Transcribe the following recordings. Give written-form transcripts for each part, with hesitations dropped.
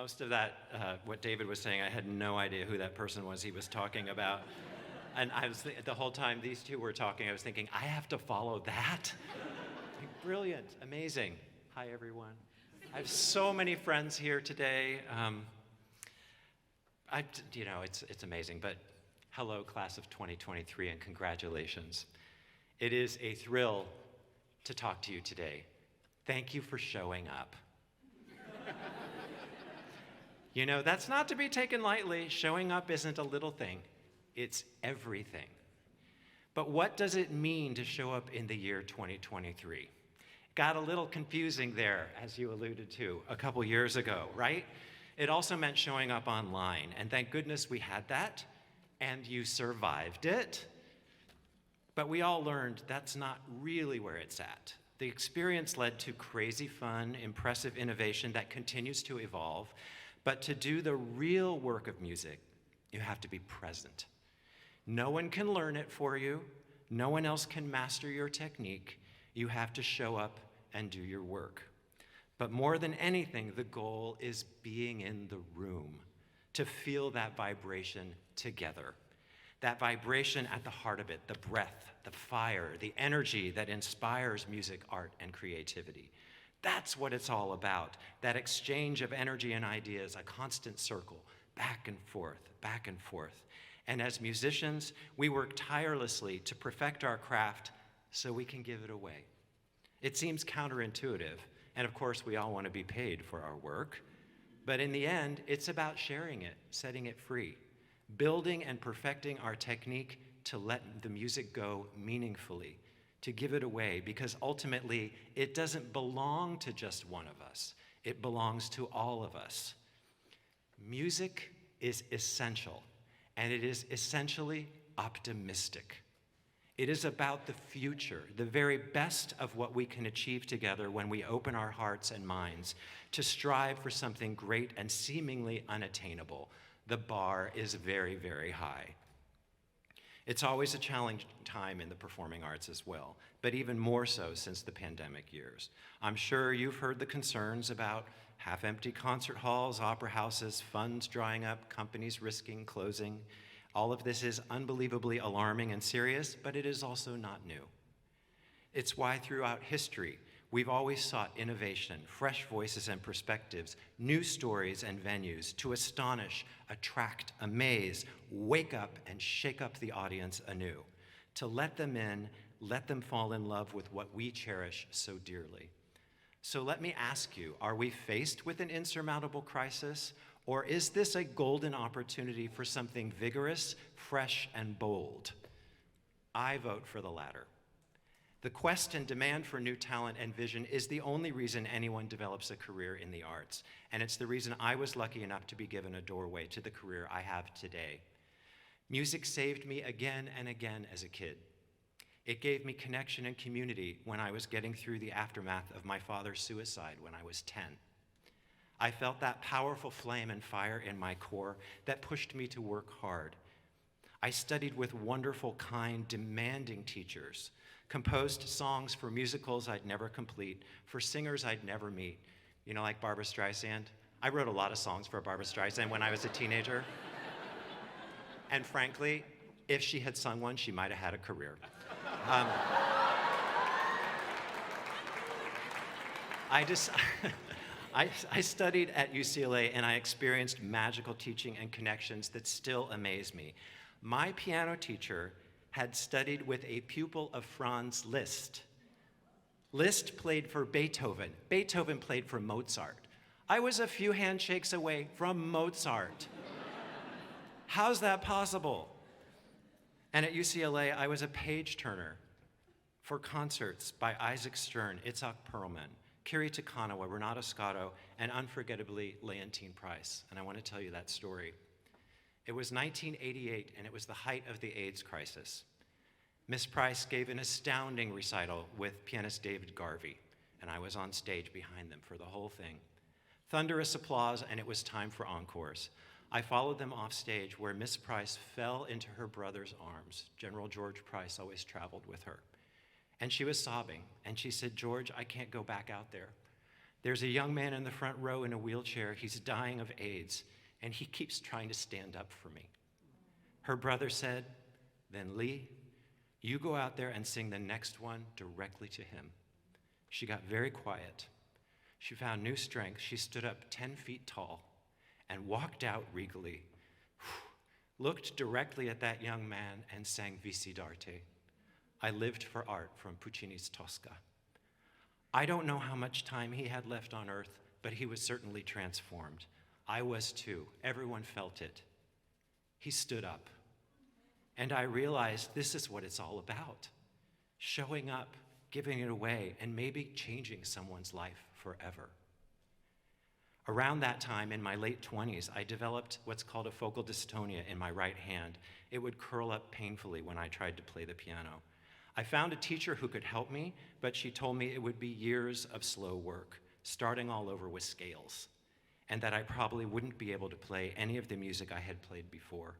most of that, what David was saying, I had no idea who that person was he was talking about. And I was, the whole time these two were talking, I was thinking, I have to follow that? Like, brilliant, amazing. Hi, everyone. I have so many friends here today. It's amazing, but hello, class of 2023, and congratulations. It is a thrill to talk to you today. Thank you for showing up. You know, that's not to be taken lightly. Showing up isn't a little thing, it's everything. But what does it mean to show up in the year 2023? Got a little confusing there, as you alluded to, a couple years ago, right? It also meant showing up online, and thank goodness we had that, and you survived it. But we all learned that's not really where it's at. The experience led to crazy fun, impressive innovation that continues to evolve, but to do the real work of music, you have to be present. No one can learn it for you. No one else can master your technique. You have to show up and do your work. But more than anything, the goal is being in the room, to feel that vibration together. That vibration at the heart of it, the breath, the fire, the energy that inspires music, art, and creativity. That's what it's all about, that exchange of energy and ideas, a constant circle, back and forth, back and forth. And as musicians, we work tirelessly to perfect our craft so we can give it away. It seems counterintuitive, and of course we all want to be paid for our work, but in the end, it's about sharing it, setting it free, building and perfecting our technique to let the music go meaningfully, to give it away, because ultimately it doesn't belong to just one of us. It belongs to all of us. Music is essential, and it is essentially optimistic. It is about the future, the very best of what we can achieve together when we open our hearts and minds to strive for something great and seemingly unattainable. The bar is very, very high. It's always a challenging time in the performing arts as well, but even more so since the pandemic years. I'm sure you've heard the concerns about half-empty concert halls, opera houses, funds drying up, companies risking closing. All of this is unbelievably alarming and serious, but it is also not new. It's why throughout history, we've always sought innovation, fresh voices and perspectives, new stories and venues to astonish, attract, amaze, wake up, and shake up the audience anew, to let them in, let them fall in love with what we cherish so dearly. So let me ask you, are we faced with an insurmountable crisis, or is this a golden opportunity for something vigorous, fresh, and bold? I vote for the latter. The quest and demand for new talent and vision is the only reason anyone develops a career in the arts, and it's the reason I was lucky enough to be given a doorway to the career I have today. Music saved me again and again as a kid. It gave me connection and community when I was getting through the aftermath of my father's suicide when I was 10. I felt that powerful flame and fire in my core that pushed me to work hard. I studied with wonderful, kind, demanding teachers, composed songs for musicals I'd never complete, for singers I'd never meet. You know, like Barbra Streisand? I wrote a lot of songs for Barbra Streisand when I was a teenager. And frankly, if she had sung one, she might have had a career. I studied at UCLA, and I experienced magical teaching and connections that still amaze me. My piano teacher had studied with a pupil of Franz Liszt. Liszt played for Beethoven. Beethoven played for Mozart. I was a few handshakes away from Mozart. How's that possible? And at UCLA, I was a page turner for concerts by Isaac Stern, Itzhak Perlman, Kiri Takanawa, Renato Scotto, and unforgettably, Leontine Price. And I want to tell you that story. It was 1988, and it was the height of the AIDS crisis. Miss Price gave an astounding recital with pianist David Garvey, and I was on stage behind them for the whole thing. Thunderous applause, and it was time for encores. I followed them off stage where Miss Price fell into her brother's arms. General George Price always traveled with her. And she was sobbing, and she said, "George, I can't go back out there. There's a young man in the front row in a wheelchair. He's dying of AIDS, and he keeps trying to stand up for me. Her brother said, then Lee, you go out there and sing the next one directly to him. She got very quiet. She found new strength. She stood up 10 feet tall and walked out regally, looked directly at that young man and sang Visi d'arte. I lived for art from Puccini's Tosca. I don't know how much time he had left on earth, but he was certainly transformed. I was too. Everyone felt it. He stood up. And I realized this is what it's all about. Showing up, giving it away, and maybe changing someone's life forever. Around that time, in my late 20s, I developed what's called a focal dystonia in my right hand. It would curl up painfully when I tried to play the piano. I found a teacher who could help me, but she told me it would be years of slow work, starting all over with scales, and that I probably wouldn't be able to play any of the music I had played before.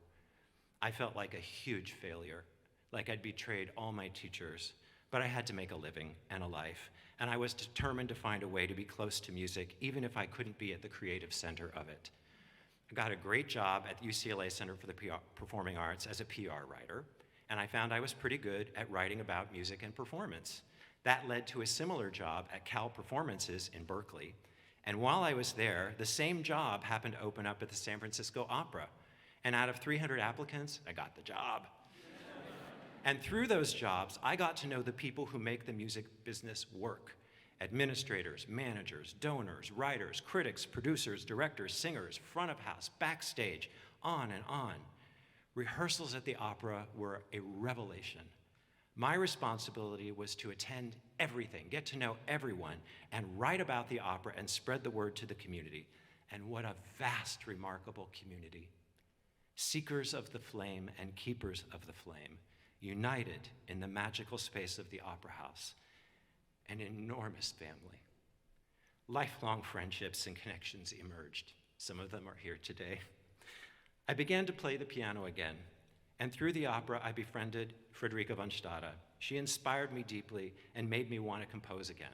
I felt like a huge failure, like I'd betrayed all my teachers, but I had to make a living and a life, and I was determined to find a way to be close to music, even if I couldn't be at the creative center of it. I got a great job at the UCLA Center for the Performing Arts as a PR writer, and I found I was pretty good at writing about music and performance. That led to a similar job at Cal Performances in Berkeley, and while I was there, the same job happened to open up at the San Francisco Opera. And out of 300 applicants, I got the job. And through those jobs, I got to know the people who make the music business work. Administrators, managers, donors, writers, critics, producers, directors, singers, front of house, backstage, on and on. Rehearsals at the opera were a revelation. My responsibility was to attend everything, get to know everyone, and write about the opera and spread the word to the community. And what a vast, remarkable community. Seekers of the flame and keepers of the flame, united in the magical space of the Opera House, an enormous family. Lifelong friendships and connections emerged. Some of them are here today. I began to play the piano again, and through the opera, I befriended Friederike von Stade. She inspired me deeply and made me want to compose again.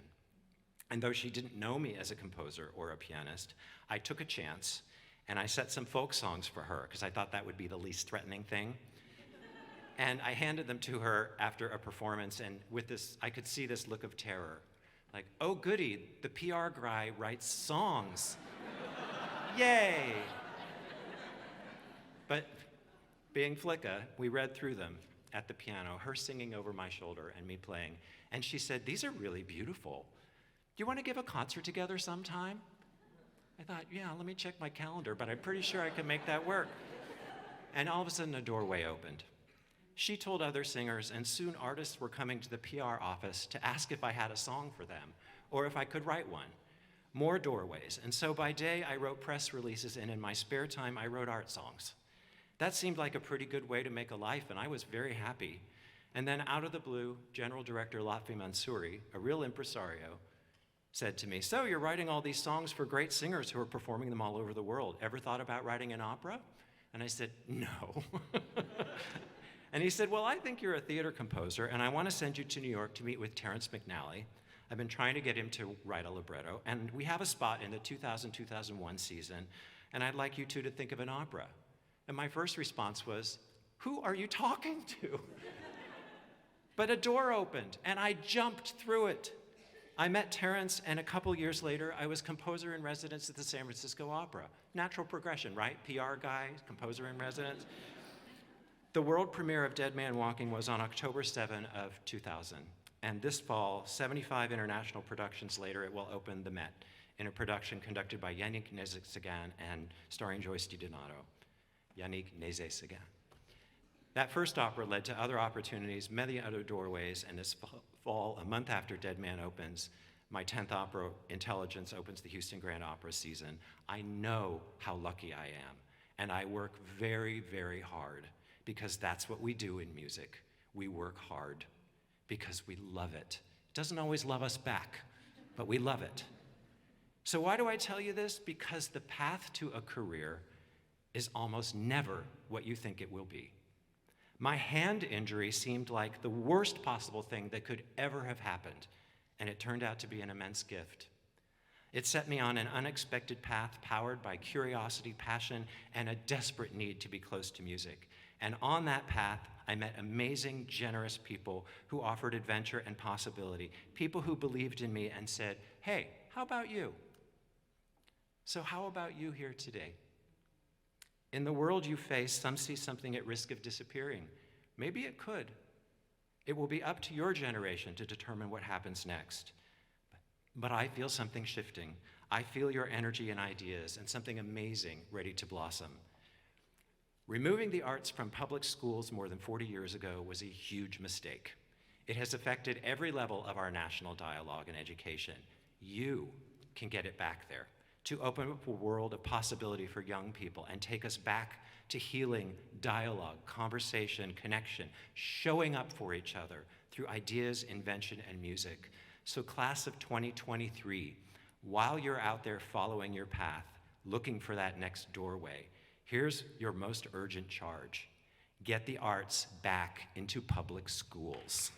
And though she didn't know me as a composer or a pianist, I took a chance and I set some folk songs for her because I thought that would be the least threatening thing. And I handed them to her after a performance, and with this, I could see this look of terror. Like, oh goody, the PR guy writes songs. Yay! But being Flicka, we read through them at the piano, her singing over my shoulder and me playing. And she said, these are really beautiful. Do you want to give a concert together sometime? I thought, yeah, let me check my calendar, but I'm pretty sure I can make that work. And all of a sudden, a doorway opened. She told other singers, and soon artists were coming to the PR office to ask if I had a song for them, or if I could write one. More doorways, and so by day, I wrote press releases, and in my spare time, I wrote art songs. That seemed like a pretty good way to make a life, and I was very happy. And then out of the blue, General Director Lotfi Mansouri, a real impresario, said to me, so you're writing all these songs for great singers who are performing them all over the world. Ever thought about writing an opera? And I said, no. And he said, well, I think you're a theater composer, and I want to send you to New York to meet with Terrence McNally. I've been trying to get him to write a libretto, and we have a spot in the 2000-2001 season, and I'd like you two to think of an opera. And my first response was, who are you talking to? But a door opened, and I jumped through it. I met Terrence, and a couple years later, I was composer in residence at the San Francisco Opera. Natural progression, right? PR guy, composer in residence. The world premiere of Dead Man Walking was on October 7 of 2000. And this fall, 75 international productions later, it will open the Met in a production conducted by Yannick Nézet-Séguin and starring Joyce DiDonato. Yannick Nézet-Séguin. That first opera led to other opportunities, many other doorways, and this fall, a month after Dead Man opens, my 10th opera, Intelligence, opens the Houston Grand Opera season. I know how lucky I am, and I work very, very hard, because that's what we do in music. We work hard because we love it. It doesn't always love us back, but we love it. So why do I tell you this? Because the path to a career is almost never what you think it will be. My hand injury seemed like the worst possible thing that could ever have happened, and it turned out to be an immense gift. It set me on an unexpected path powered by curiosity, passion, and a desperate need to be close to music. And on that path, I met amazing, generous people who offered adventure and possibility, people who believed in me and said, hey, how about you? So how about you here today? In the world you face, some see something at risk of disappearing. Maybe it could. It will be up to your generation to determine what happens next. But I feel something shifting. I feel your energy and ideas and something amazing ready to blossom. Removing the arts from public schools more than 40 years ago was a huge mistake. It has affected every level of our national dialogue and education. You can get it back there to open up a world of possibility for young people and take us back to healing, dialogue, conversation, connection, showing up for each other through ideas, invention, and music. So class of 2023, while you're out there following your path, looking for that next doorway, here's your most urgent charge. Get the arts back into public schools.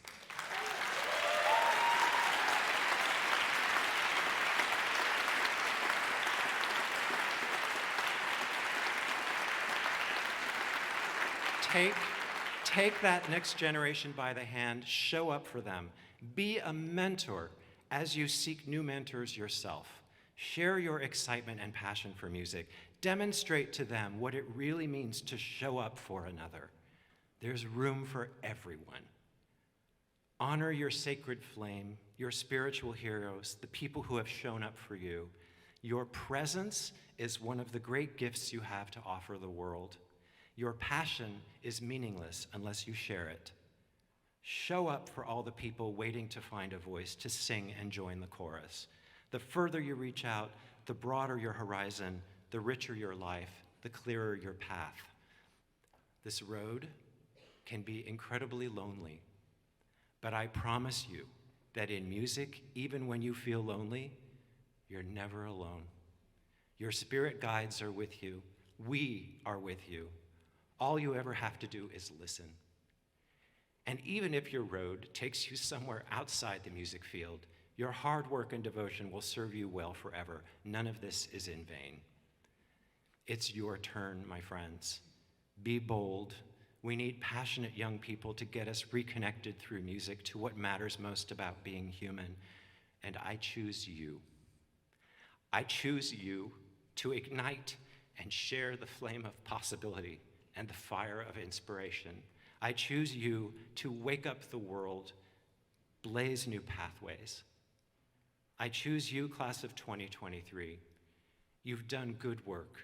Take that next generation by the hand, show up for them. Be a mentor as you seek new mentors yourself. Share your excitement and passion for music. Demonstrate to them what it really means to show up for another. There's room for everyone. Honor your sacred flame, your spiritual heroes, the people who have shown up for you. Your presence is one of the great gifts you have to offer the world. Your passion is meaningless unless you share it. Show up for all the people waiting to find a voice to sing and join the chorus. The further you reach out, the broader your horizon, the richer your life, the clearer your path. This road can be incredibly lonely, but I promise you that in music, even when you feel lonely, you're never alone. Your spirit guides are with you. We are with you. All you ever have to do is listen. And even if your road takes you somewhere outside the music field, your hard work and devotion will serve you well forever. None of this is in vain. It's your turn, my friends. Be bold. We need passionate young people to get us reconnected through music to what matters most about being human. And I choose you. I choose you to ignite and share the flame of possibility and the fire of inspiration. I choose you to wake up the world, blaze new pathways. I choose you, class of 2023. You've done good work.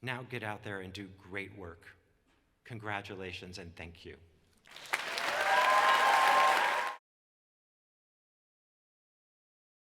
Now get out there and do great work. Congratulations and thank you.